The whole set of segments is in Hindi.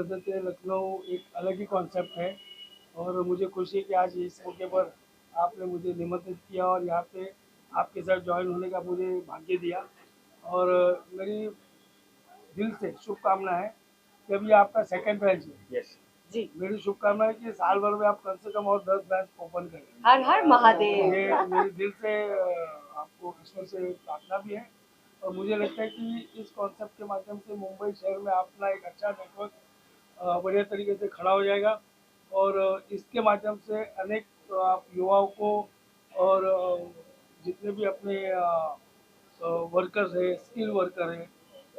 लज़्ज़तें लखनऊ एक अलग ही कॉन्सेप्ट है और मुझे खुशी है कि आज इस मौके पर आपने मुझे निमंत्रित किया और यहाँ पे आपके साथ ज्वाइन होने का मुझे भाग्य दिया। और मेरी दिल से शुभकामना है कि अभी आपका सेकंड ब्रांच है। यस जी, मेरी शुभकामना है कि साल भर में आप कम से कम और 10 ब्रांच ओपन करें। हर हर महादेव। ये मेरे दिल से आपको ईश्वर से प्रार्थना भी है और मुझे लगता है कि इस कॉन्सेप्ट के माध्यम से मुंबई शहर में अपना एक अच्छा नेटवर्क बढ़िया तरीके से खड़ा हो जाएगा और इसके माध्यम से अनेक आप युवाओं को और जितने भी अपने वर्कर्स है, स्किल वर्कर है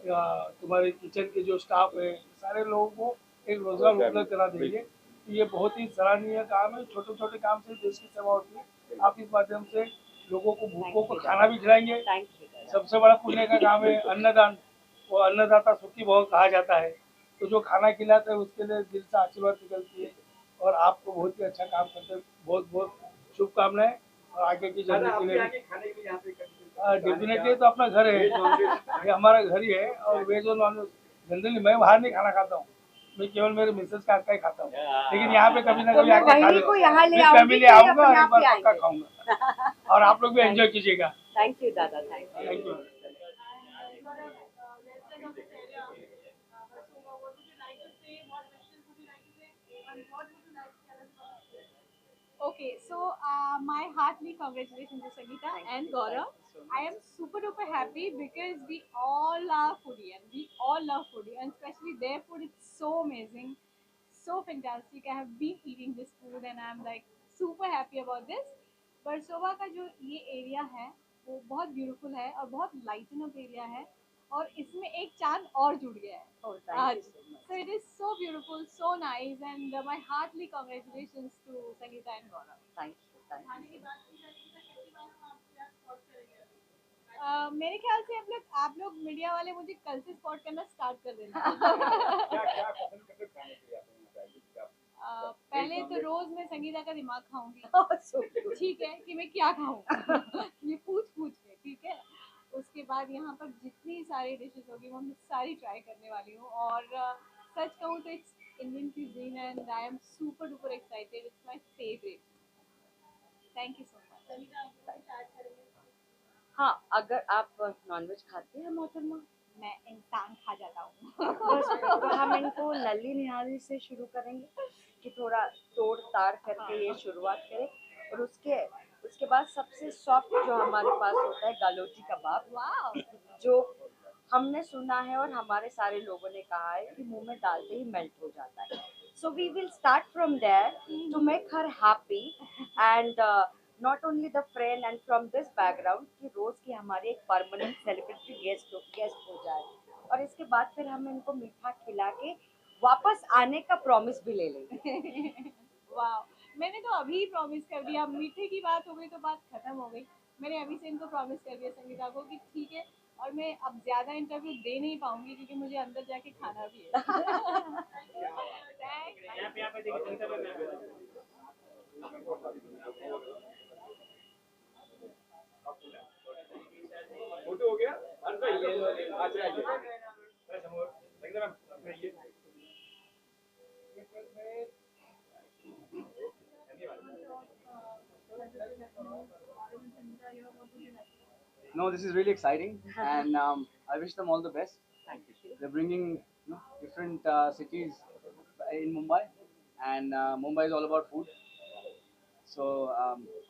या तुम्हारे किचन के जो स्टाफ है, सारे लोगों को एक रोजगार उपलब्ध करा देंगे। ये बहुत ही सराहनीय काम है। छोटे छोटे काम से देश की सेवा होती है। आप इस माध्यम से लोगों को भूखों को खाना भी खिलाएंगे। Thank you. सबसे बड़ा पुण्य का काम है अन्नदान। वो अन्नदाता सुखी भव कहा जाता है। तो जो खाना खिलाते हैं उसके लिए दिल से आशीर्वाद निकलती है और आपको बहुत ही अच्छा काम करते हैं। बहुत बहुत शुभकामनाएं और आगे की जर्नी के लिए डेफिनेटली तो अपना घर है, ये हमारा घर ही है और वेज और नॉन वेज जनरली मैं बाहर नहीं खाना खाता हूँ। मैं केवल मेरे मिसेज का ही खाता हूँ, लेकिन यहाँ पे कभी ना तो कभी मैं आके खा वही को यहाँ ले लेता हूँ। आऊंगी फैमिली कि आऊंगा और अपने एक आप बार ही पक्का आएंगे। खाऊंगा और आप लोग भी एंजॉय कीजिएगा। थैंक यू दादा, thank you. Thank you. Okay, so my heartily congratulations to Sangeeta and Gaurav. I am super duper happy because we all are foodie and we all love foodie, and especially their food is so amazing, so fantastic. I have been eating this food and I'm like super happy about this. Versova का जो ये एरिया है वो बहुत ब्यूटीफुल है और बहुत लाइटन अप एरिया है और इसमें एक चांद और जुड़ गया है Oh, thank आज। you so much. So it is so beautiful, so nice, and my heartily congratulations to Sangeeta and Gaurav. Thank you, thank you. मेरे ख्याल से आप लोग मीडिया वाले मुझे कल से स्पॉट करना स्टार्ट कर देना। पहले तो रोज मैं संगीता का दिमाग खाऊंगी। Oh, so cute. ठीक है कि मैं क्या खाऊं ये पूछ पूछ के, ठीक है। उसके बाद यहाँ पर जितनी सारी डिशेस होगी वो मैं सारी ट्राई करने वाली हूँ और सच कहूँ तो it's Indian cuisine and I am super duper excited. It's my favorite. Thank you so much. हाँ, अगर आप नॉनवेज खाते हैं मोहतरमा, मैं इंसान खा जाता हूँ। बस तो हम इनको नल्ली निहारी से शुरू करेंगे कि थोड़ा तोड़ ताड़ करके ये शुरुआत करें और उसके बाद सबसे सॉफ्ट जो हमारे पास होता है गालोची कबाब, वाह, जो हमने सुना है और हमारे सारे लोगों ने कहा है कि मुंह में डालते ही मेल्ट हो जाता है. So we will start from there to make her happy and not only the friend and from this background कि रोज की हमारी एक परमानेंट सेलिब्रिटी गेस्ट हो जाए और इसके बाद फिर हम इनको मीठा खिला के वापस आने का प्रॉमिस भी ले लेंगे. वाह, मैंने तो अभी प्रॉमिस कर दिया। मीठे की बात हो गई तो बात खत्म हो गई। मैंने अभी से इनको प्रॉमिस कर दिया संगीता को कि ठीक है, और मैं अब ज्यादा इंटरव्यू दे नहीं पाऊंगी क्योंकि मुझे अंदर जाके खाना भी है। फोटो हो गया No, this is really exciting, and I wish them all the best. Thank you. They're bringing different cities in Mumbai, and Mumbai is all about food. So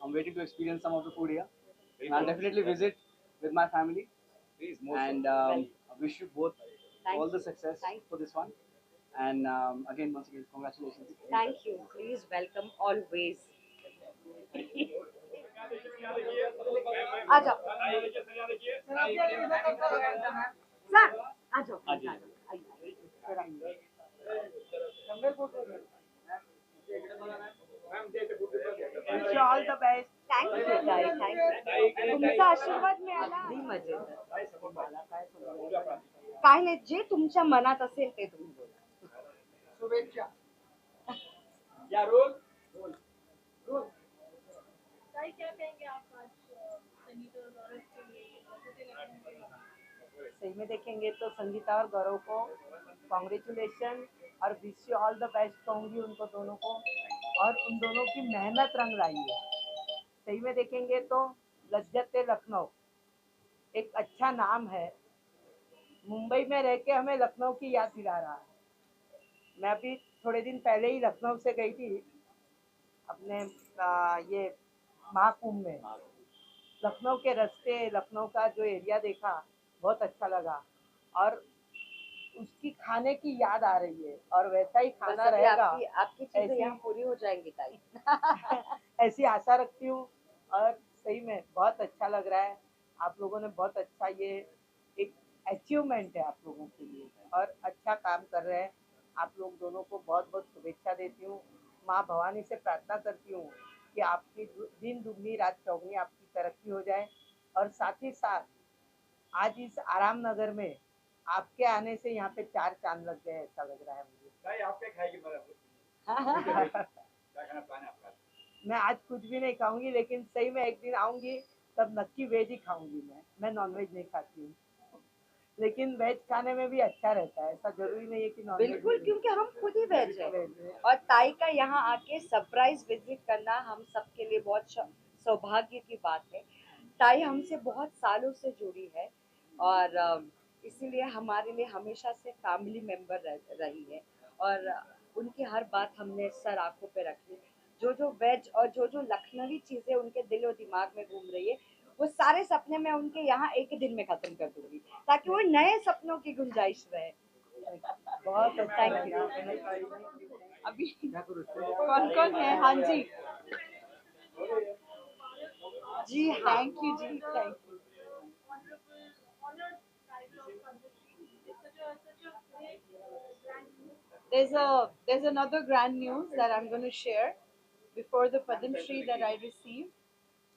I'm waiting to experience some of the food here, and I'll definitely visit with my family. Please, And I wish you both all the success for this one. And again, once again, congratulations. Thank you. Please welcome always. आ जाओ सर, आ जाओ Wish you all the best. Thank you ताई, थँक यू. तुमचा आशीर्वाद मिळाला अगदी मजेत. काय नाही, जे तुमच्या मनात असेल ते तुम्ही बोला. शुभेच्छा. या रोल ताई, क्या कहेंगे आप आज संगीता और गौरव के लिए? सही में देखेंगे तो संगीता और गौरव को कॉन्ग्रेचुलेशन और wish you all the best कहूँगी उनको दोनों को। और उन दोनों की मेहनत रंग लाई है। सही में देखेंगे तो लज्जत लखनऊ एक अच्छा नाम है, मुंबई में रह के हमें लखनऊ की याद दिला रहा है। मैं अभी थोड़े दिन पहले ही लखनऊ से गई थी अपने ये महाकुंभ में। लखनऊ के रास्ते, लखनऊ का जो एरिया देखा बहुत अच्छा लगा और उसकी खाने की याद आ रही है और वैसा ही बस खाना अभी रहेगा आपकी चीजें ऐसी- यहाँ पूरी हो जाएंगी ताई। ऐसी आशा रखती हूँ। और सही में बहुत अच्छा लग रहा है, आप लोगों ने बहुत अच्छा ये एक अचीवमेंट है आप लोगों के लिए और अच्छा काम कर रहे हैं। आप लोग दोनों को बहुत बहुत शुभेच्छा देती हूँ। माँ भवानी से प्रार्थना करती हूँ कि आपकी दिन दुगनी रात चौगनी आपकी तरक्की हो जाए और साथ ही साथ आज इस आराम नगर में आपके आने से यहाँ पे 4 चांद लग गए ऐसा लग रहा है मुझे। भाई आप क्या खाएगी मतलब क्या खाना प्लान है आपका? मैं आज कुछ भी नहीं खाऊंगी लेकिन सही में एक दिन आऊंगी तब नक्की वेज ही खाऊंगी। मैं नॉनवेज नहीं खाती हूँ लेकिन वेज खाने में भी अच्छा रहता है, ऐसा जरूरी नहीं है कि नॉनवेज। बिल्कुल, क्योंकि हम खुद ही वेज है और ताई का यहाँ आके सरप्राइज विजिट करना हम सबके लिए बहुत सौभाग्य की बात है। ताई हमसे बहुत सालों से जुड़ी है और इसीलिए हमारे लिए हमेशा से फैमिली मेंबर रही है और उनकी हर बात हमने सर आंखों पे रखी। जो जो वेज और जो जो लखनवी चीजें उनके दिल और दिमाग में घूम रही है वो सारे सपने मैं उनके यहाँ एक ही दिन में खत्म कर दूंगी ताकि वो नए सपनों की गुंजाइश रहे। बहुत अच्छा Thank you. लगा। अभी कौन कौन है? हाँ जी जी हाँ, थैंक यू जी, thank you. There's another grand news that I'm going to share before the Padam Shri that I received.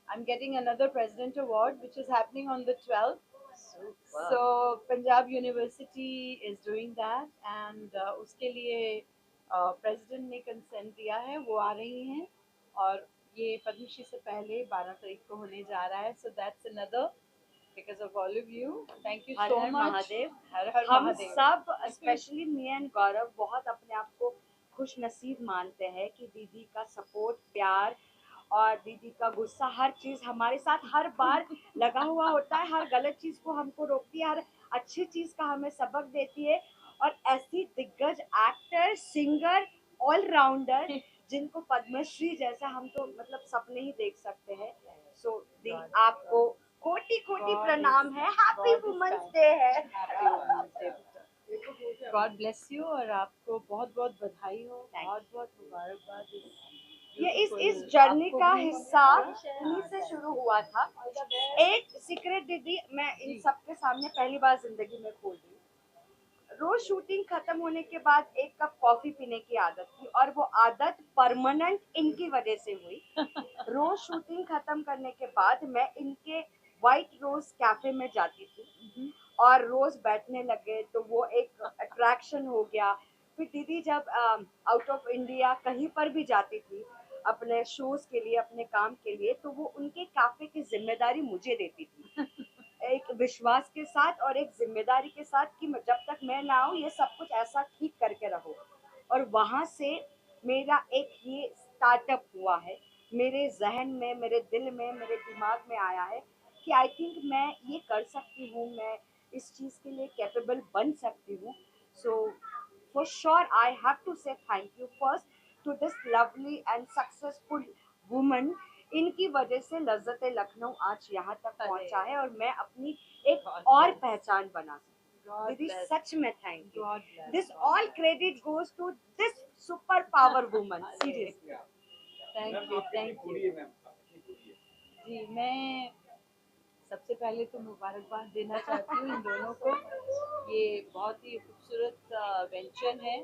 I'm getting another President Award, which is happening on the 12th. super. So Punjab University is doing that, and उसके लिए प्रेसिडेंट ने कंसेंट दिया है, वो आ रही हैं और ये पद्मश्री से पहले 12 तारीख को होने जा रहा है. So that's another because of all of you. Thank you her so her much. Mahadev. हर हर हम महादेव. सब स्पेशली मी एंड गौरव बहुत अपने आप को खुश नसीब मानते हैं कि दीदी का सपोर्ट, प्यार और दीदी का गुस्सा, हर चीज हमारे साथ हर बार लगा हुआ होता है। हर गलत चीज को हमको रोकती है, हर अच्छी चीज का हमें सबक देती है और ऐसी दिग्गज एक्टर, सिंगर, ऑलराउंडर जिनको पद्मश्री जैसा हम तो मतलब सपने ही देख सकते हैं। सो दी आपको कोटि कोटि God प्रणाम is- है, happy God is women's kind. Day है। Happy Women's Day. God bless you और आपको बहुत बहुत बधाई हो, Thank बहुत बहुत मुबारकबाद। ये इस beautiful जर्नी आपको का भी। हिस्सा इन्हीं से शुरू हुआ था। एक सीक्रेट दीदी मैं इन जी। सबके सामने पहली बार जिंदगी में खोल रही हूँ। रोज शूटिंग खत्म होने के बाद एक कप कॉफी पीने की आदत थी और वो आदत परमानेंट इनकी वजह से हुई। रोज शूटिंग खत्म करने के बाद मैं इनके व्हाइट रोज कैफे में जाती थी और रोज बैठने लगे तो वो एक अट्रैक्शन हो गया। फिर दीदी जब आउट ऑफ इंडिया कहीं पर भी जाती थी अपने शोज के लिए, अपने काम के लिए, तो वो उनके कैफे की जिम्मेदारी मुझे देती थी एक विश्वास के साथ और एक जिम्मेदारी के साथ कि जब तक मैं ना आऊँ ये सब कुछ ऐसा ठीक करके रहो। और वहाँ से मेरा एक ये स्टार्टअप हुआ है, मेरे जहन में, मेरे दिल में, मेरे दिमाग में आया है कि आई थिंक मैं ये कर सकती हूँ, मैं इस चीज़ के लिए कैपेबल बन सकती हूँ। So for sure I have to say thank you first to this lovely and successful woman. इनकी वजह से लज्जत लखनऊ आज यहाँ तक पहुँचा है और मैं अपनी एक और पहचान बना सकती। दीदी सच में thank you. God bless. This all credit goes to this super power woman, seriously. Thank you, thank you. Ma'am अपनी पूरी है। जी, मैं सबसे पहले तो मुबारकबाद देना चाहती हूँ इन दोनों को। ये बहुत ही खूबसूरत वेंचर है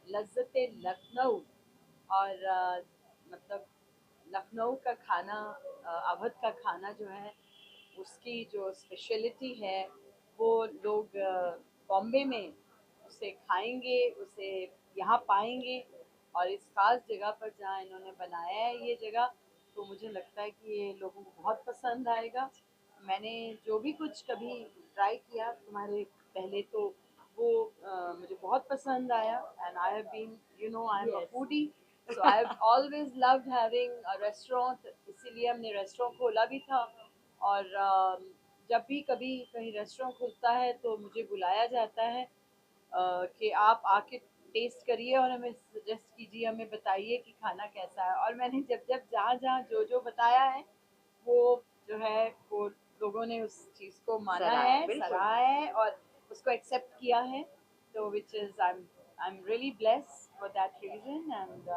लज्जत लखनऊ और मतलब लखनऊ का खाना, अवध का खाना जो है उसकी जो स्पेशलिटी है वो लोग बॉम्बे में उसे खाएंगे, उसे यहाँ पाएंगे और इस खास जगह पर जहाँ इन्होंने बनाया है ये जगह, तो मुझे लगता है कि ये लोगों को बहुत पसंद आएगा। मैंने जो भी कुछ कभी ट्राई किया तुम्हारे पहले, तो वो मुझे बहुत पसंद आया. And I have been, you know, I am a foodie, so I have always loved having a restaurant. इसीलिए हमने रेस्टोरेंट खोला भी था. और जब भी कभी कहीं रेस्टोरेंट खुलता है तो मुझे बुलाया जाता है कि आप आके टेस्ट करिए और हमें सजेस्ट कीजिए, हमें बताइए कि खाना कैसा है. और मैंने जब जब जहाँ जहाँ जो जो बताया है, वो जो है वो लोगों ने उस चीज़ को माना सराहा, है, बिल्कुल. सराहा है और उसको एक्सेप्ट किया है. तो which is I am really blessed for that reason. And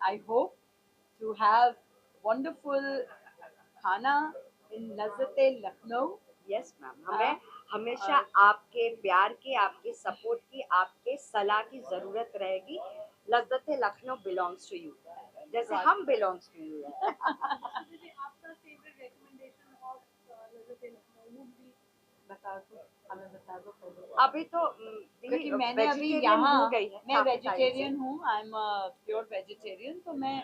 I hope to have wonderful खाना in Lazzate Lucknow. Yes ma'am, हमें हमेशा और- आपके प्यार की, आपके सपोर्ट की, आपके सलाह की जरूरत रहेगी. लज्जत लखनऊ बिलोंग्स टू यू, जैसे हम बिलोंग्स टू यू. मुझे आपका favourite recommendation of Lazzat Lucknow would be बता दो, हमें बता दो पहले. अभी तो क्योंकि मैंने अभी यहाँ, मैं काफी वेजिटेरियन हूँ, आई एम प्योर वेजिटेरियन. तो मैं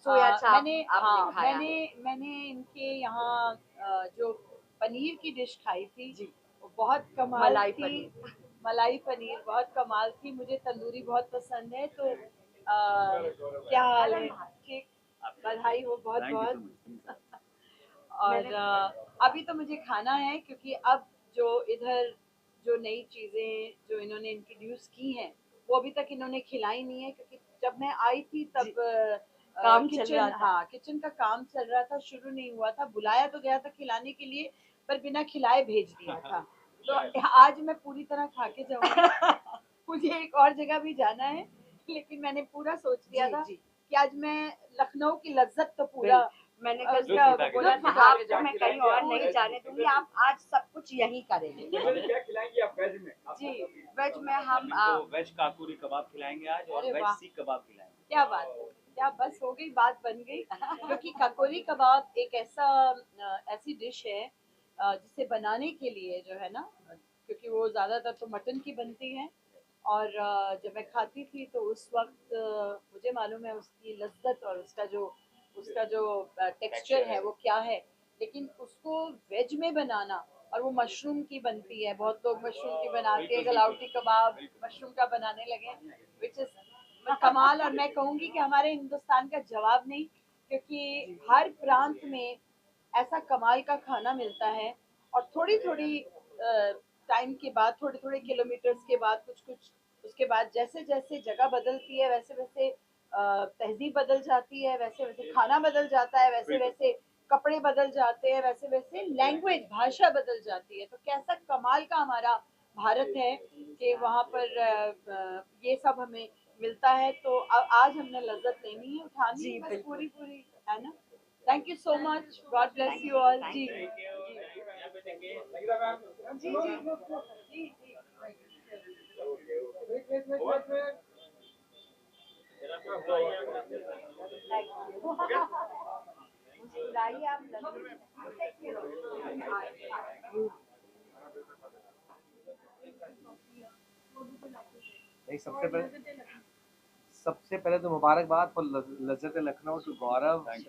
सोया चाप मैंने आपने खाया. मैंने इनके यहाँ जो पनीर की डिश खाई थी, जी. वो बहुत कमाल मलाई थी. पनीर. मलाई पनीर बहुत कमाल थी. मुझे तंदूरी बहुत पसंद है. तो क्या हाल है? ठीक, बधाई हो बहुत बहुत. और अभी तो मुझे खाना है, क्योंकि अब जो इधर जो नई चीज़ें जो इन्होंने इंट्रोड्यूस की हैं, वो अभी तक इन्होंने खिलाई नहीं है. क्योंकि जब मैं आई थी तब काम चल किचन, रहा था. हाँ, किचन का काम चल रहा था, शुरू नहीं हुआ था. बुलाया तो गया था खिलाने के लिए, पर बिना खिलाए भेज दिया था. तो आज मैं पूरी तरह खा के जाऊंगी. मुझे एक और जगह भी जाना है, लेकिन मैंने पूरा सोच लिया था जी. कि आज मैं लखनऊ की लज्जत तो पूरा मैंने उसका कल बोला लुत्फ था उठा के आपको मैं जाऊंगी. कहीं और नहीं जाने दूंगी, आप आज सब कुछ यही करेंगे. क्या खिलाएंगी आप वेज में? जी, वेज में हम इनको वेज काकुरी कबाब खिलाएंगे आज और अरे वेज वाह. सीख कबाब खिलाएंगे. क्या बात है, क्या बस हो गई, बात बन गई. क्योंकि ककोरी कबाब एक ऐसी डिश है जिसे बनाने के लिए जो है ना, क्योंकि वो ज़्यादातर तो मटन की बनती है. और जब मैं खाती थी तो उस वक्त मुझे मालूम है उसकी लज्जत और उसका जो टेक्सचर है वो क्या है. लेकिन उसको वेज में बनाना, और वो मशरूम की बनती है, बहुत लोग मशरूम की बनाते हैं, गलाउटी कबाब मशरूम का बनाने लगे, विच इज कमाल. और मैं कहूँगी कि हमारे हिंदुस्तान का जवाब नहीं, क्योंकि हर प्रांत में ऐसा कमाल का खाना मिलता है. और थोड़ी थोड़ी टाइम के बाद, थोड़े थोड़े किलोमीटर्स के बाद, कुछ कुछ उसके बाद, जैसे जैसे जगह बदलती है वैसे वैसे तहजीब बदल जाती है, वैसे वैसे खाना बदल जाता है, वैसे वैसे कपड़े बदल जाते हैं, वैसे वैसे लैंग्वेज, भाषा बदल जाती है. तो कैसा कमाल का हमारा भारत है कि वहाँ पर ये सब हमें मिलता है. तो आज हमने लज्जत लेनी है, उठानी जी, है, बस बिल्कुल. पूरी पूरी, है ना. Thank you so much, God bless you all. जी जी जी जी. मुस्कुराइए आप. नहीं, सबसे पहले तो मुबारकबाद for Lazzat Lucknow to Gaurav and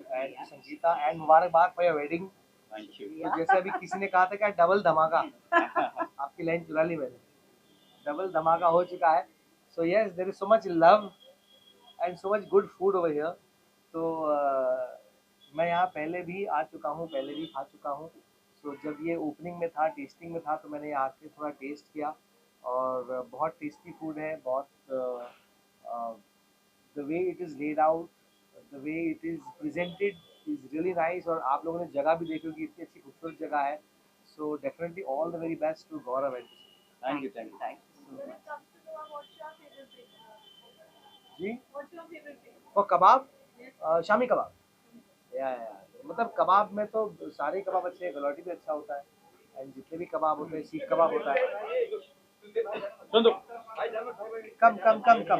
Sangeeta, and मुबारकबाद for your wedding. Thank you. तो जैसे अभी किसी ने कहा था क्या डबल धमाका, आपकी लाइन चुरा ली मैंने. डबल धमाका हो चुका है. So yes, there is so much love and so much good food over here. तो मैं यहाँ पहले भी आ चुका हूँ, पहले भी खा चुका हूँ. सो जब ये ओपनिंग में था, टेस्टिंग में था, तो मैंने यहाँ आके थोड़ा टेस्ट किया और बहुत टेस्टी फूड है. बहुत the way it is laid out, the way it is presented is really nice. और आप लोगों ने जगह भी देखी होगी, इतनी अच्छी खूबसूरत जगह है. So definitely all the very best to Gaurav and thank you. Thank you. when it comes to kebab, what's your favorite thing? जी. What's your favorite thing? और कबाब, शामी कबाब. या मतलब कबाब में तो सारे कबाब अच्छे हैं, गलौटी भी अच्छा होता है, एंड जितने भी कबाब होते हैं, सीख कबाब होता है. सुन दो. कम कम कम कम.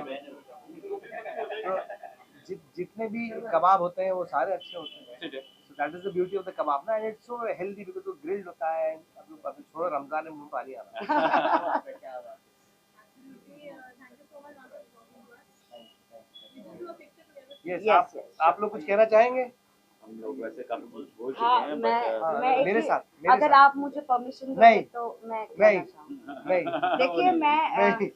तो जितने भी कबाब होते हैं वो सारे अच्छे होते हैं. So that is the beauty of the kebab ना, and it's so healthy because वो grilled होता है. अभी छोड़ो, रमजान में मुंह पानी आ रहा है. क्या बात. Thank you so much for talking to us. We will do a picture together. Yes, आप लोग कुछ कहना चाहेंगे? हम लोग वैसे काफी कुछ बोल चुके हाँ हैं मैं एक मेरे ही- साथ मेरे अगर साथ आप मुझे परमिशन दोगे नहीं, तो मैं नहीं, कहना चाहूँगी। नहीं देखिए नहीं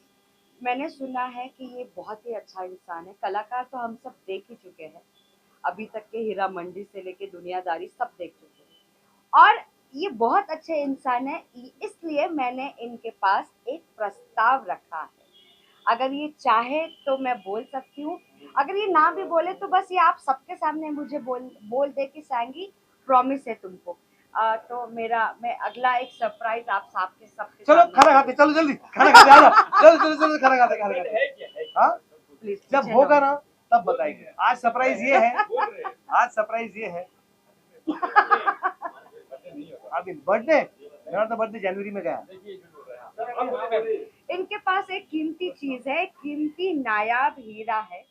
मैंने सुना है कि ये बहुत ही अच्छा इंसान है। कलाकार तो हम सब देख ही चुके हैं, अभी तक के हीरा मंडी से लेके दुनियादारी सब देख चुके हैं, और ये बहुत अच्छे इंसान है। इसलिए मैंने इनके पास एक प्रस्ताव रखा है। अगर ये चाहे तो मैं बोल सकती हूँ, अगर ये ना भी बोले तो बस ये आप सबके सामने मुझे बोल दे कि सांगी प्रॉमिस है तुमको। तो मैं अगला एक सरप्राइज आप सबके सबके चलो सामने खाना खाते, चलो जल्दी खाना खाते आ जाओ, जल्दी खाना खाते हाँ प्लीज जब होगा ना तब बताएंगे। आज सरप्राइज ये है, आज सरप्राइज ये है अभी बर्थडे, मेरा तो बर्थडे जनवरी में गया। इनके पास एक कीमती चीज है, कीमती नायाब हीरा है,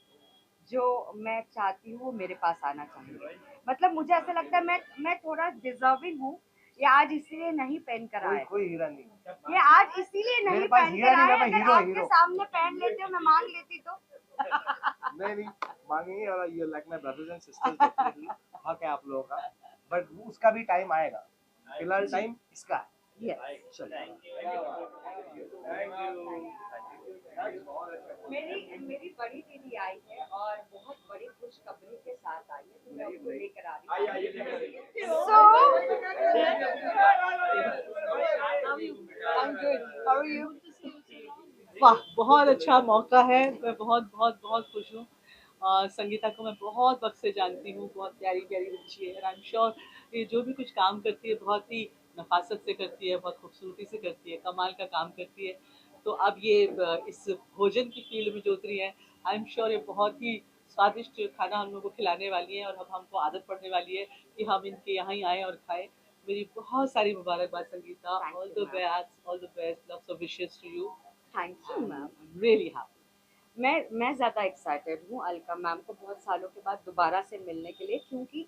जो मैं चाहती हूँ वो मेरे पास आना चाहिए। मतलब मुझे ऐसा लगता है मैं थोड़ा डिजर्विंग हूँ। ये आज इसीलिए नहीं पहन कर कोई आए, कोई हीरा नहीं। ये आज इसीलिए नहीं मेरे पास पहन हीरा कर नहीं, आए। मैं अगर हीरो आपके हीरो सामने पहन लेते हो, मैं मांग लेती तो। नहीं मांगेंगे, और you like my brothers and sisters definitely. हक है आप लोगों का, बट उसका भी टाइम आएगा। फिलहाल टाइम इसका है। Yes. मेरी बड़ी दीदी आई है और बहुत बड़ी खुशखबरी के साथ आई है, तो मैं उसको लेकर आ रही हूँ। वाह, बहुत अच्छा मौका है। मैं बहुत बहुत बहुत खुश हूँ। संगीता को मैं बहुत वक्त से जानती हूँ, बहुत प्यारी प्यारी बच्ची है। आई एम श्योर ये जो भी कुछ काम करती है बहुत ही नफासत से करती है, बहुत खूबसूरती से करती है, कमाल का काम करती है। तो अब ये इस भोजन की फील्ड में जो उतरी है, आई एम श्योर ये बहुत ही स्वादिष्ट खाना हम लोग को खिलाने वाली है, और अब हमको आदत पड़ने वाली है कि हम इनके यहाँ ही आए और खाएं। मेरी बहुत सारी मुबारकबाद Sangeeta. All the best, loves of wishes to you. Thank you ma'am. Really happy. मैं ज़्यादा एक्साइटेड हूँ अलका मैम को बहुत सालों के बाद दोबारा से मिलने के लिए, क्योंकि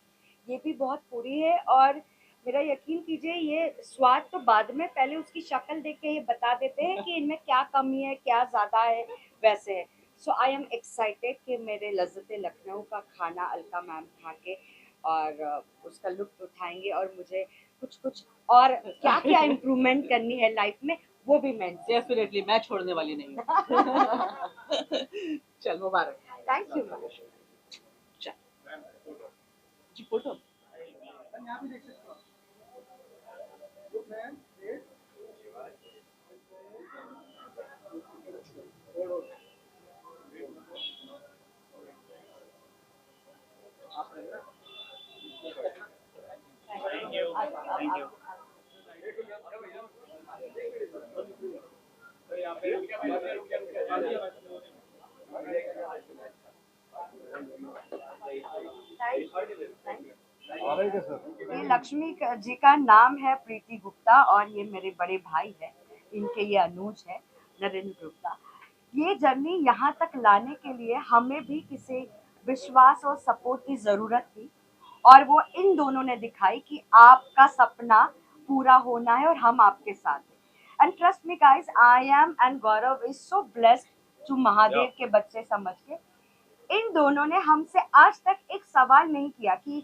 ये भी बहुत पूरी है, और मेरा यकीन कीजिए ये स्वाद तो बाद में, पहले उसकी शक्ल देख के ये बता देते हैं कि इनमें क्या कमी है क्या ज़्यादा है, वैसे है। सो आई एम एक्साइटेड कि मेरे लज्जत लखनऊ का खाना अलका मैम खा के और उसका लुत्फ उठाएंगे, और मुझे कुछ कुछ और क्या क्या इम्प्रूवमेंट करनी है लाइफ में वो भी मैं। डेफिनेटली मैं छोड़ने वाली नहीं हूँ। चल मुबारक। Thank you ma'am. चल जी, फोटो। ये लक्ष्मी जी का नाम है प्रीति गुप्ता, और ये मेरे बड़े भाई है, इनके ये अनुज है नरेंद्र गुप्ता। ये जर्नी यहाँ तक लाने के लिए हमें भी किसी विश्वास और सपोर्ट की ज़रूरत थी, और वो इन दोनों ने दिखाई कि आपका सपना पूरा होना है और हम आपके साथ हैं। And trust me guys, I am and Gaurav is so blessed to Mahadev के बच्चे समझ के। इन दोनों ने हमसे आज तक एक सवाल नहीं किया, कि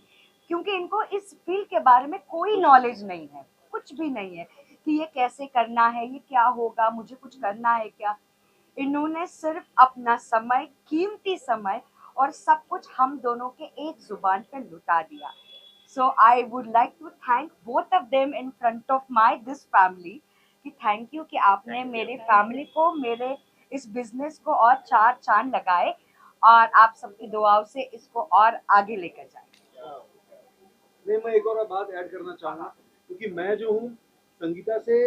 क्योंकि इनको इस फील्ड के बारे में कोई नॉलेज नहीं है, कुछ भी नहीं है कि ये कैसे करना है, ये क्या होगा, मुझे कुछ करना है क्या। इन्होंने सिर्फ अपना समय, कीमती समय और सब कुछ हम दोनों के एक जुबान पे लुटा दिया। So I would like to thank both of them in front of my this family, कि थैंक यू कि आपने मेरे फैमिली को, मेरे इस बिजनेस को और चार चांद लगाए, और आप सबकी दुआओं से इसको और आगे लेकर जाए। नहीं, मैं एक और बात ऐड करना चाहूंगा, क्योंकि मैं जो हूँ संगीता से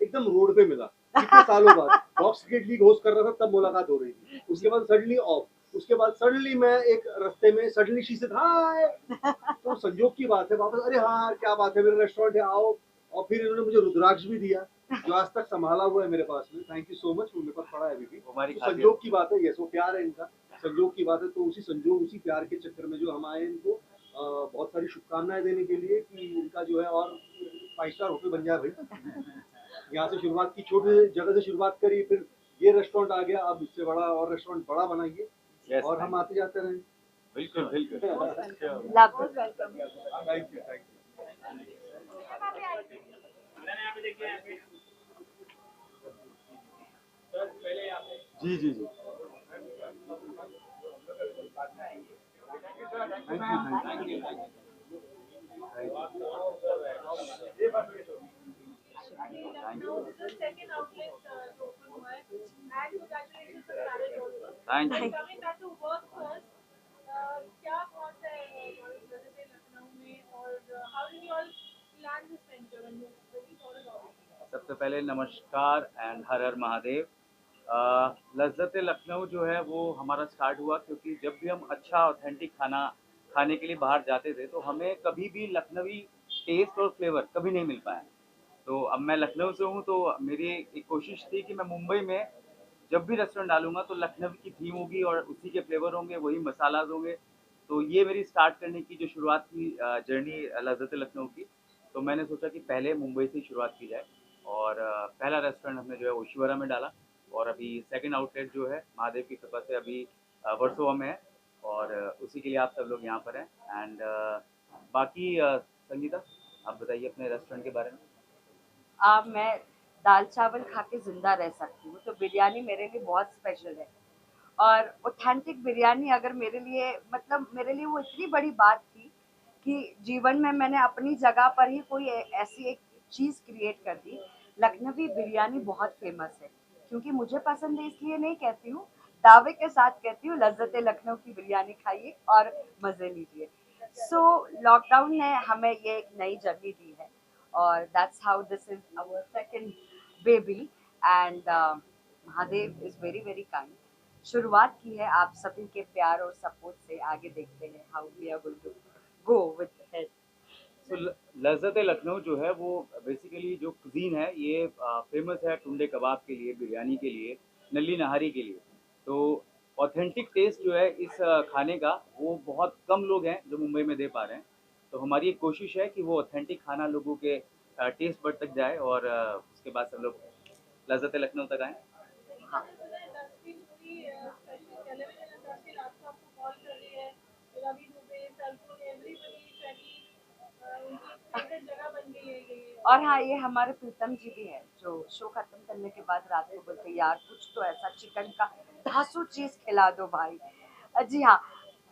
एकदम रोड पे मिला कितने सालों बाद। बॉक्स क्रिकेट लीग होस्ट कर रहा था तब मुलाकात हो रही थी, उसके बाद सडनली ऑफ, उसके बाद सडनली मैं एक रास्ते में सडनली शी सेड हाय, तो संयोग की बात है वापस, अरे हाँ क्या बात है, मेरा रेस्टोरेंट है आओ, और फिर इन्होंने मुझे रुद्राक्ष भी दिया जो आज तक संभाला हुआ है मेरे पास में। थैंक यू सो मच, वो मेरे पास पड़ा है अभी भी। तो संयोग की बात है, यस वो प्यार है इनका, संयोग की बात है। तो उसी संयोग, उसी प्यार के चक्कर में जो हम आए इनको बहुत सारी शुभकामनाएं देने के लिए कि इनका जो है और 5 स्टार होटल बन जाए भाई। यहाँ से शुरुआत की, छोटे जगह से शुरुआत करी, फिर ये रेस्टोरेंट आ गया, अब इससे बड़ा और रेस्टोरेंट बड़ा बनाइए और हम आते जाते रहें। बिल्कुल बिल्कुल लव इट। थैंक यू जी जी जी thank you The second outlet open हुआ है and congratulations on marriage also. Thank you Coming back to work first, क्या thoughts है जैसे लखनऊ में और how did you all plan this venture when you thought about it? सबसे पहले नमस्कार एंड हर हर महादेव। लज्जत लखनऊ जो है वो हमारा स्टार्ट हुआ क्योंकि जब भी हम अच्छा ऑथेंटिक खाना खाने के लिए बाहर जाते थे तो हमें कभी भी लखनवी टेस्ट और फ्लेवर कभी नहीं मिल पाया। तो अब मैं लखनऊ से हूँ तो मेरी एक कोशिश थी कि मैं मुंबई में जब भी रेस्टोरेंट डालूंगा तो लखनऊ की थीम होगी और उसी के फ्लेवर होंगे, वही मसालाज होंगे। तो ये मेरी स्टार्ट करने की जो शुरुआत की जर्नी लज्जत लखनऊ की। तो मैंने सोचा कि पहले मुंबई से ही शुरुआत की जाए और पहला रेस्टोरेंट हमने जो है ओशिवरा में डाला और अभी सेकंड आउटलेट जो है महादेव की कृपा से अभी वर्सोवा में है और उसी के लिए आप सब लोग यहाँ पर हैं। एंड बाकी संगीता आप बताइए अपने रेस्टोरेंट के बारे में। मैं दाल चावल खा के जिंदा रह सकती हूँ, तो बिरयानी मेरे लिए बहुत स्पेशल है। और ऑथेंटिक बिरयानी अगर मेरे लिए मतलब मेरे लिए वो इतनी बड़ी बात थी कि जीवन में मैंने अपनी जगह पर ही कोई ऐसी एक चीज़ क्रिएट कर दी। लखनवी बिरयानी बहुत फेमस है, क्योंकि मुझे पसंद है इसलिए नहीं कहती हूँ, दावे के साथ कहती हूँ, लज्जत लखनऊ की बिरयानी खाइए और मज़े लीजिए। सो लॉकडाउन ने हमें ये एक नई जर्नी दी है और that's how this is our second baby and Mahadev is very very kind. शुरुआत की है आप सभी के प्यार और सपोर्ट से, आगे देखते हैं how we are going to go with it. तो लज्जत लखनऊ जो है वो बेसिकली जो कुजीन है ये फेमस है टुंडे कबाब के लिए, बिरयानी के लिए, नली नहारी के लिए। तो ऑथेंटिक टेस्ट जो है इस खाने का वो बहुत कम लोग हैं जो मुंबई में दे पा रहे हैं। तो हमारी एक कोशिश है कि वो ऑथेंटिक खाना लोगों के टेस्ट बड तक जाए और उसके बाद सब लोग लज्जत लखनऊ तक आएँ। इंडस्ट्री पूरी स्पेशली टेलीविजन इंडस्ट्री रात को आपको कॉल कर रही है, रवि दुबे, सल्फून, एवरीबडी शनी उनकी फेवरेट जगह बन गई है ये। और हाँ, ये हमारे प्रीतम जी भी हैं जो शो खत्म करने के बाद रात को बोलते यार कुछ तो ऐसा चिकन का धांसू चीज खिला दो भाई। जी हाँ,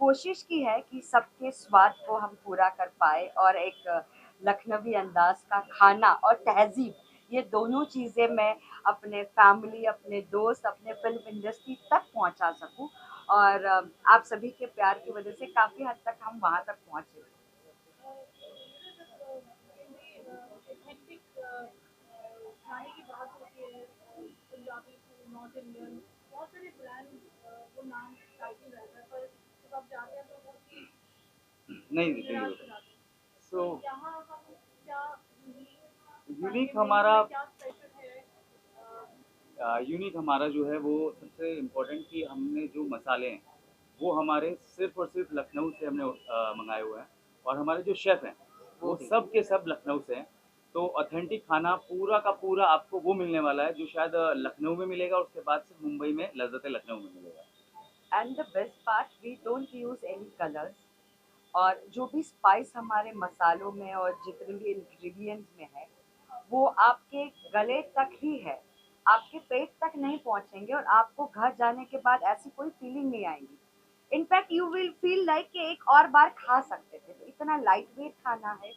कोशिश की है कि सबके स्वाद को हम पूरा कर पाए और एक लखनवी अंदाज का खाना और तहजीब, ये दोनों चीज़ें मैं अपने फैमिली, अपने दोस्त, अपने फिल्म इंडस्ट्री तक पहुंचा सकूं। और आप सभी के प्यार की वजह से काफ़ी हद तक हम वहां तक पहुंचे। एथेंटिक खाने की बात होती है, पंजाबी फूड, नॉर्थ इंडियन, बहुत सारे ब्रांड वो नाम टाइटल रहता है, पर जब आप जाते हैं तो वो चीज़ नहीं निराश बिल्कुल। हो जाती है। सो यहाँ हम क्या यूनिक हमारा क्या स्पेशल है? यूनिक हमारा जो है वो सबसे इम्पोर्टेंट कि हमने जो मसाले हैं वो हमारे सिर्फ और सिर्फ लखनऊ से हमने मंगाए हुए हैं और हमारे जो शेफ़ हैं वो सब के सब लखनऊ से हैं। तो ऑथेंटिक खाना पूरा का पूरा आपको वो मिलने वाला है जो शायद लखनऊ में मिलेगा और उसके बाद सिर्फ मुंबई में लज्जत लखनऊ में मिलेगा। And the best part, we don't use any colours. और जो भी स्पाइस हमारे मसालों में और जितने भी इंग्रेडिएंट्स में है वो आपके गले तक ही है, आपके पेट तक नहीं पहुंचेंगे और आपको घर जाने के बाद ऐसी कोई फीलिंग नहीं आएगी। In fact you will feel like कि एक और बार खा सकते थे। तो इतना लाइट वेट खाना है,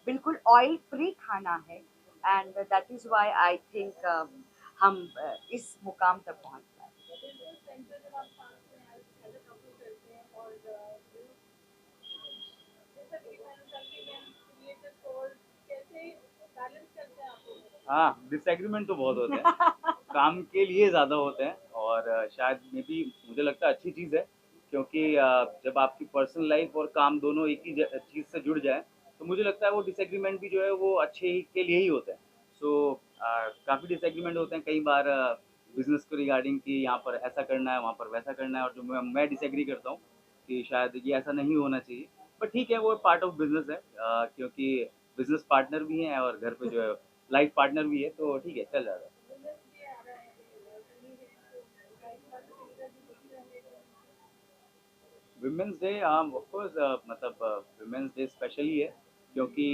बिल्कुल ऑयल फ्री खाना है and that is why I think हम इस मुकाम तक पहुंच पाए। बिजनेस सेंटर जब आप साथ में एज अ कपल करते हैं और जैसा कि मैंने सभी में क्रिएटिव सोल कैसे बैलेंस करते हैं आप लोग? हाँ, डिसएग्रीमेंट तो बहुत होते हैं काम के लिए ज़्यादा होते हैं और शायद मे बी मुझे लगता है अच्छी चीज़ है क्योंकि जब आपकी पर्सनल लाइफ और काम दोनों एक ही चीज़ से जुड़ जाए तो मुझे लगता है वो डिसएग्रीमेंट भी जो है वो अच्छे ही के लिए ही होते हैं। सो काफ़ी डिसएग्रीमेंट होते हैं कई बार बिजनेस को रिगार्डिंग कि यहाँ पर ऐसा करना है वहाँ पर वैसा करना है और जो मैं डिसएग्री करता हूँ कि शायद ये ऐसा नहीं होना चाहिए। बट ठीक है वो पार्ट ऑफ बिजनेस है क्योंकि बिजनेस पार्टनर भी हैं और घर पे जो है लाइफ पार्टनर भी है तो ठीक है चल जाएगा। बिजनेस भी आ रहा है, सनी है तो लाइफ पार्टनर भी रहने विमेंस डे ऑफ कोर्स मतलब विमेंस डे स्पेशल ही है क्योंकि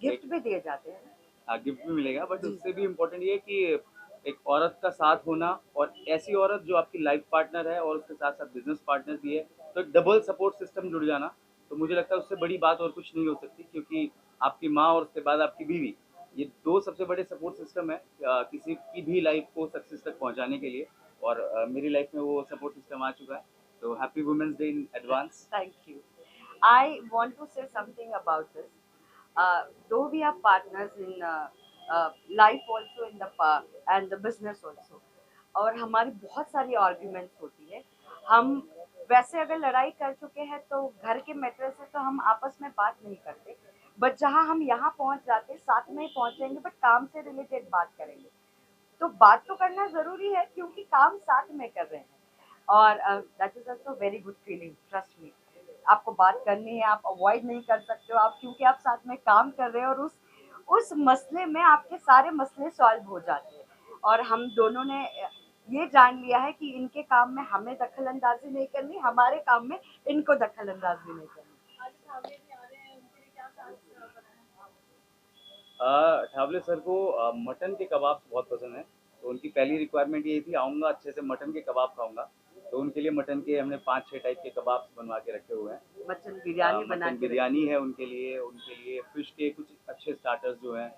गिफ्ट भी दिए जाते हैं। गिफ्ट भी मिलेगा, बट जी। उससे भी इम्पोर्टेंट ये है कि एक औरत का साथ होना और ऐसी औरत जो आपकी लाइफ पार्टनर है और उसके साथ साथ बिजनेस पार्टनर भी है, तो एक डबल सपोर्ट सिस्टम जुड़ जाना, तो मुझे लगता है उससे बड़ी बात और कुछ नहीं हो सकती, क्योंकि आपकी माँ और उसके बाद आपकी बीवी, ये दो सबसे बड़े सपोर्ट सिस्टम है किसी की भी लाइफ को सक्सेस तक पहुंचाने के लिए। और मेरी लाइफ में वो सपोर्ट सिस्टम आ चुका है, तो happy women's day in advance. Thank you. I want to say something about this. Though we are partners in life also in the and the business also, और हमारी बहुत सारी आर्ग्यूमेंट्स होती है। हम वैसे अगर लड़ाई कर चुके हैं तो घर के मैटर से तो हम आपस में बात नहीं करते, बट जहाँ हम यहाँ पहुँच जाते साथ में ही पहुँचेंगे, बट काम से रिलेटेड बात करेंगे। तो बात तो करना जरूरी है क्योंकि काम साथ में कर रहे हैं, और that is also very good feeling, trust me. आपको बात करनी है, आप अवॉइड नहीं कर सकते हो, आप क्योंकि आप साथ में काम कर रहे हो, और उस मसले में आपके सारे मसले सॉल्व हो जाते हैं। और हम दोनों ने ये जान लिया है कि इनके काम में हमें दखल अंदाजी नहीं करनी, हमारे काम में इनको दखल अंदाजी नहीं करनी। ठावले सर को मटन के कबाब बहुत पसंद है, तो उनकी पहली रिक्वायरमेंट यही थी, आऊँगा अच्छे से मटन के कबाब खाऊंगा, तो उनके लिए मटन के हमने 5-6 टाइप के कबाब बनवा के रखे हुए हैं। मटन बिरयानी बना मटन के बिरयानी है उनके लिए फिश के कुछ अच्छे स्टार्टर्स जो हैं,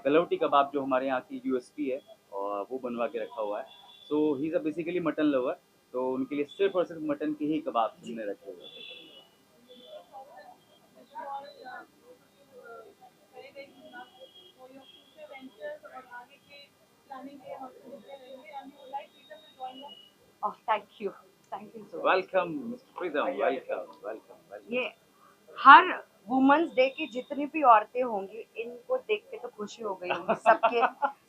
गलौटी कबाब जो हमारे यहाँ की यूएसपी है, और वो बनवा के रखा हुआ है। So he is a basically mutton lover, तो उनके लिए सिर्फ और सिर्फ मटन के ही कबाब हमने रखे हुए हैं। Oh, thank you so much. Welcome mister Pritam, welcome. ये हर वुमेन्स डे की जितनी भी औरतें होंगी, इनको देख के तो खुशी हो गई होगी सबके,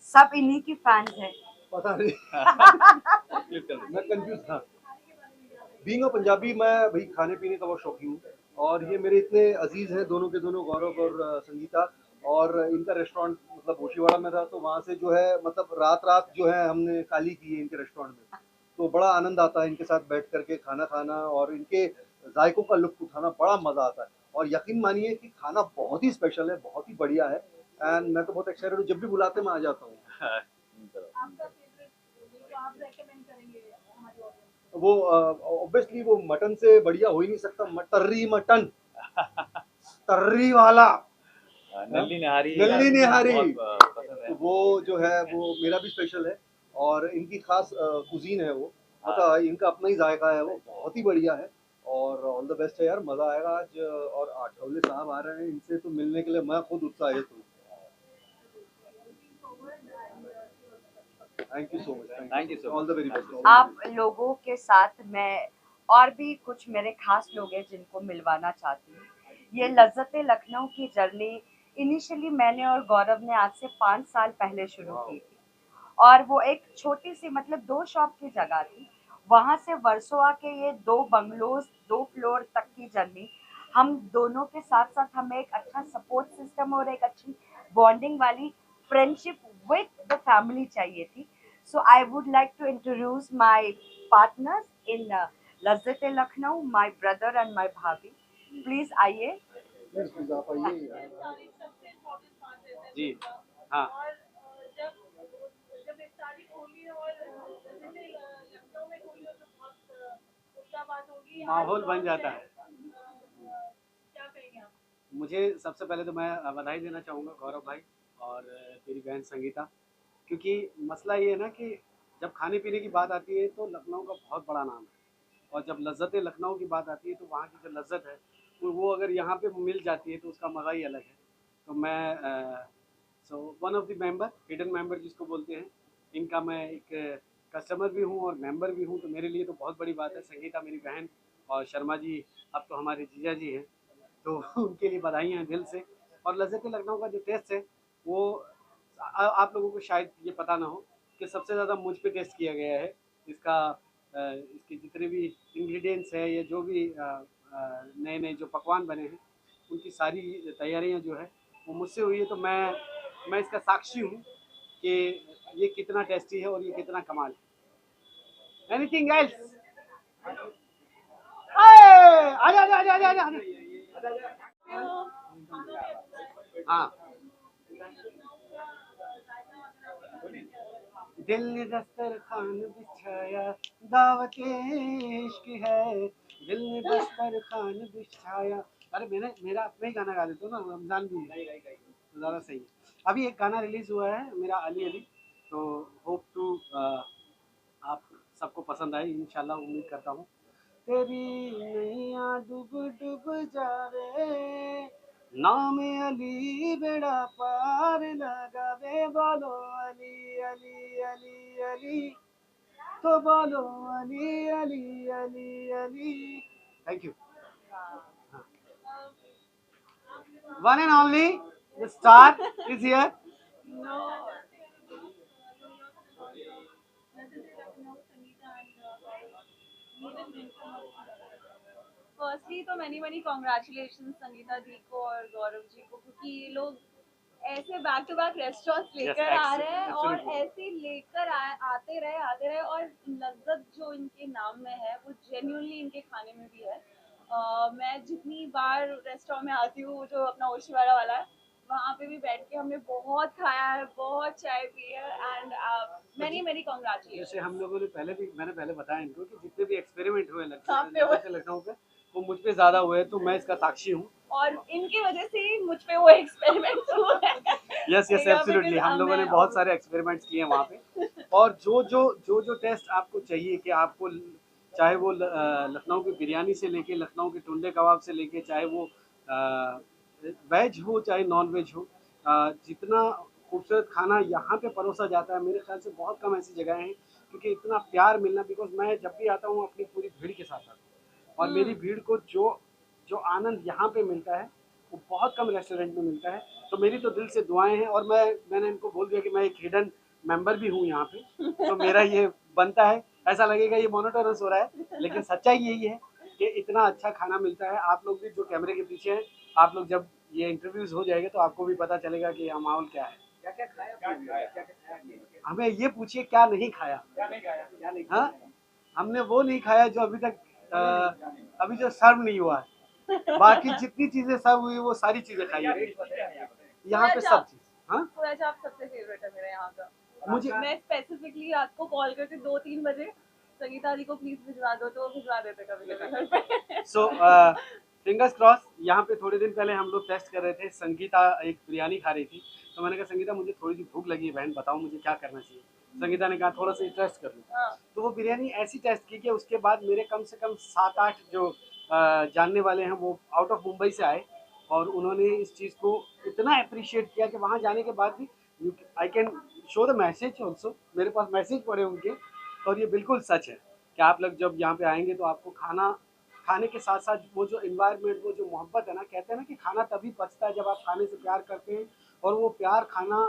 सब इन्हीं की फैंस हैं। पता नहीं मैं कंफ्यूज था। बीइंग अ पंजाबी, मैं भाई खाने पीने का बहुत शौकीन हूँ, और ये मेरे इतने अजीज हैं दोनों के दोनों, गौरव और संगीता। और इनका रेस्टोरेंट मतलब भोशीवाड़ा में था, तो वहाँ से जो है मतलब रात जो है हमने खाली की है इनके रेस्टोरेंट में, तो बड़ा आनंद आता है इनके साथ बैठ करके खाना खाना और इनके जायकों का लुत्फ उठाना, बड़ा मज़ा आता है। और यकीन मानिए कि खाना बहुत ही स्पेशल है, बहुत ही बढ़िया है, एंड मैं तो बहुत एक्साइटेड हूँ, जब भी बुलाते मैं आ जाता हूँ। वो ऑब्वियसली वो मटन से बढ़िया हो ही नहीं सकता, तर्री मटन तर्री वाला नल्ली निहारी बहुत पसंद है। तो वो जो है वो मेरा भी स्पेशल है, और इनकी खास कुजीन है वो, मतलब इनका अपना ही जायका है, वो बहुत ही बढ़िया है। और ऑल द बेस्ट है यार, मज़ा आएगा आज। और आठवले साहब आ रहे हैं, इनसे तो मिलने के लिए मैं खुद उत्साहित हूँ। Thank you so much, all the very best. आप लोगों के साथ मैं और भी कुछ मेरे खास लोग हैं जिनको मिलवाना चाहती हूँ। ये लज्जत लखनऊ की जर्नी इनिशियली मैंने और गौरव ने आज से 5 साल पहले शुरू की थी, और वो एक छोटी सी मतलब 2 शॉप की जगह थी। वहाँ से वर्सोवा के ये 2 बंगलोज 2 फ्लोर तक की जर्नी, हम दोनों के साथ साथ हमें एक अच्छा सपोर्ट सिस्टम और एक अच्छी बॉन्डिंग वाली फ्रेंडशिप विद द फैमिली चाहिए थी। So I would like to introduce my partners in Lazzat Lucknow, my brother and my bhabhi. Please आइए। प्लीज आप आइए। जी हाँ, माहौल बन जाता है। मुझे सबसे पहले तो मैं बधाई देना चाहूँगा गौरव भाई और तेरी बहन संगीता, क्योंकि मसला ये है ना कि जब खाने पीने की बात आती है तो लखनऊ का बहुत बड़ा नाम है, और जब लज्जत लखनऊ की बात आती है तो वहाँ की जो लज्जत है वो अगर यहाँ पे मिल जाती है तो उसका मज़ा ही अलग है। तो मैं so one of the member, hidden member जिसको बोलते हैं, इनका मैं एक कस्टमर भी हूँ और मेंबर भी हूँ, तो मेरे लिए तो बहुत बड़ी बात है। संगीता मेरी बहन और शर्मा जी अब तो हमारे जीजा जी हैं, तो उनके लिए बधाइयाँ हैं दिल से। और लज्जत लखनऊ का जो टेस्ट है वो आप लोगों को शायद ये पता ना हो कि सबसे ज़्यादा मुझ पे टेस्ट किया गया है। इसका इसके जितने भी इंग्रेडिएंट्स हैं या जो भी नए नए जो पकवान बने हैं उनकी सारी तैयारियां जो है वो मुझसे हुई है, तो मैं इसका साक्षी हूँ कि ये कितना टेस्टी है और ये कितना कमाल है। Anything else? हाँ, दिल ने दस्तरखान बिछाया, दावते इश्क है, दिल ने दस्तरखान बिछाया। अरे मैंने मेरा अपना ही गाना गा देता हूँ ना, रमजान भी है तो ज़्यादा सही है। अभी एक गाना रिलीज हुआ है मेरा अली अली, तो होप टू आप सबको पसंद आए इंशाल्लाह, उम्मीद करता हूँ। तेरी नैया डूब डूब जावे, नाम अली बेड़ा पार लगावे, बोलो अली अली अली अली, तो बोलो Ali Ali Ali Ali. Thank you. One and only the star is here. Firstly तो मैनी कॉन्ग्रेचुलेशन संगीता दी को और गौरव जी को, क्योंकि ये लोग ऐसे बैक टू बैक रेस्टोरेंट्स लेकर आ रहे हैं और ऐसे लेकर आते रहे और लज्जत जो इनके नाम में है वो जेन्युइनली इनके खाने में भी है। मैं जितनी बार रेस्टोरेंट में आती हूँ, जो अपना ओशीवाड़ा वाला है, वहाँ पे भी बैठ के हमने बहुत खाया है, बहुत चाय पी है एंड मैनी कॉन्ग्रेचुलेशन। जैसे हम लोगों ने मैंने पहले बताया इनको कि जितने भी एक्सपेरिमेंट हुए लखनऊ पे, वो मुझ पे ज्यादा हुए, तो मैं इसका साक्षी हूँ और इनकी वजह से ही मुझ पे वो एक्सपेरिमेंट हुए हैं। यस एब्सोल्युटली, हम लोगों ने बहुत सारे एक्सपेरिमेंट्स किए हैं वहाँ पे। और जो टेस्ट आपको चाहिए कि आपको, चाहे वो लखनऊ की बिरयानी से लेके लखनऊ के टुंडे कबाब से लेके, चाहे वो वेज हो चाहे नॉन वेज हो, जितना खूबसूरत खाना यहाँ पे परोसा जाता है, मेरे ख्याल से बहुत कम ऐसी जगह हैं। क्योंकि इतना प्यार मिलना, बिकॉज मैं जब भी आता हूँ अपनी पूरी भीड़ के साथ आता हूँ, और मेरी भीड़ को जो आनंद यहाँ पे मिलता है वो बहुत कम रेस्टोरेंट में मिलता है। तो मेरी तो दिल से दुआएं हैं, और मैंने इनको बोल दिया कि मैं एक हिडन मेंबर भी हूँ यहाँ पे, तो मेरा ये बनता है। ऐसा लगेगा ये मोनोटोनस हो रहा है, लेकिन सच्चाई यही है कि इतना अच्छा खाना मिलता है। आप लोग भी जो कैमरे के पीछे हैं, आप लोग जब ये इंटरव्यूज हो जाएगा तो आपको भी पता चलेगा कि यह माहौल क्या है। क्या क्या खाया? हमें ये पूछिए क्या नहीं खाया। हाँ, हमने वो नहीं खाया जो अभी तक अभी जो सर्व नहीं हुआ है। बाकी जितनी चीजें सर्व हुई वो सारी चीजें खाई है यहाँ पे, सब चीज। हाँ, पूरा चाप सबसे फेवरेट है मेरा यहाँ का। मुझे मैं स्पेसिफिकली रात को कॉल करके 2-3 बजे संगीता दी को प्लीज भिजवा दो, तो भिजवा देते कभी कभी। So fingers cross. यहाँ पे थोड़े दिन पहले हम लोग टेस्ट कर रहे थे, संगीता एक बिरयानी खा रही थी, तो मैंने कहा संगीता मुझे थोड़ी सी भूख लगी है बहन, बताओ मुझे क्या करना चाहिए। संगीता ने कहा थोड़ा सा टेस्ट कर लो। तो वो बिरयानी ऐसी टेस्ट की कि उसके बाद मेरे कम से कम 7-8 जो जानने वाले हैं वो आउट ऑफ मुंबई से आए, और उन्होंने इस चीज़ को इतना अप्रिशिएट किया कि वहाँ जाने के बाद भी I can show the message also, मेरे पास मैसेज पड़े उनके। और ये बिल्कुल सच है कि आप लोग जब यहाँ पे आएंगे तो आपको खाने के साथ साथ वो जो इन्वायरमेंट, वो जो मोहब्बत है ना, कहते हैं ना कि खाना तभी पचता है जब आप खाने से प्यार करते हैं, और वो प्यार खाना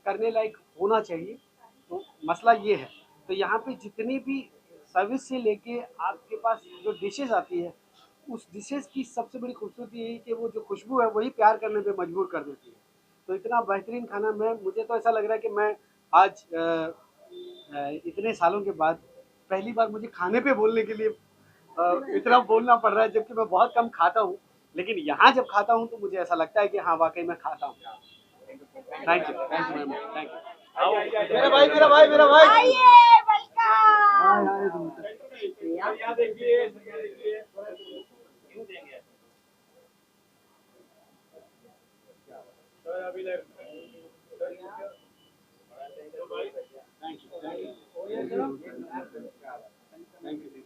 करने लायक होना चाहिए। तो मसला ये है। तो यहाँ पे जितनी भी सर्विस से लेके आपके पास जो डिशेस आती है, उस डिशेस की सबसे बड़ी खूबसूरती यही कि वो जो खुशबू है वही प्यार करने पे मजबूर कर देती है। तो इतना बेहतरीन खाना, मुझे तो ऐसा लग रहा है कि मैं आज इतने सालों के बाद पहली बार मुझे खाने पे बोलने के लिए इतना बोलना पड़ रहा है, जबकि मैं बहुत कम खाता हूँ। लेकिन यहाँ जब खाता हूँ तो मुझे ऐसा लगता है कि हाँ वाकई मैं खाता हूँ। Thank you very much, thank you. मेरा भाई आइए, वेलकम। Thank you.